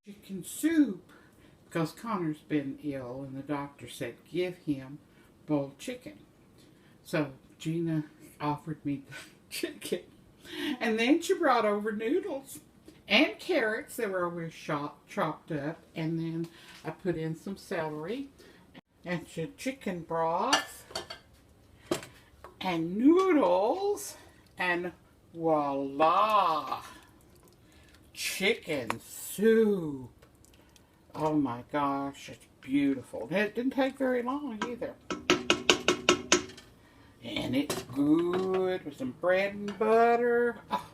Chicken soup because Connor's been ill and the doctor said give him boiled chicken. So Gina offered me the chicken. And then she brought over noodles and carrots that were always chopped up. And then I put in some celery and some chicken broth and noodles. And voila! Chicken soup. Oh my gosh, it's beautiful. It didn't take very long either. And it's good with some bread and butter. Oh,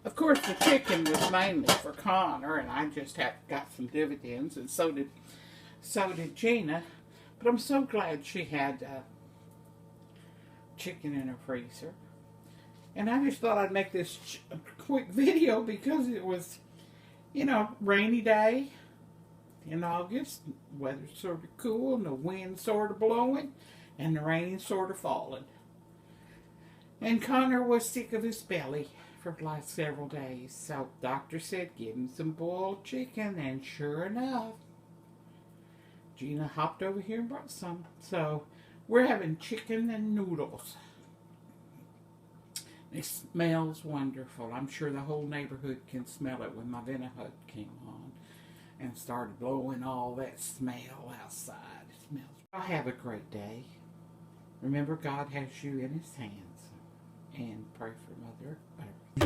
of course, the chicken was mainly for Connor, and I just got some dividends, and so did Gina. But I'm so glad she had chicken in her freezer. And I just thought I'd make this quick video because it was, rainy day in August. Weather's sort of cool, and the wind's sort of blowing, and the rain's sort of falling. And Connor was sick of his belly for the last several days. So doctor said give him some boiled chicken, and sure enough, Gina hopped over here and brought some. So we're having chicken and noodles. It smells wonderful. I'm sure the whole neighborhood can smell it when my Ventahood came on and started blowing all that smell outside. It smells. I'll have a great day. Remember, God has you in His hands. And pray for Mother Earth.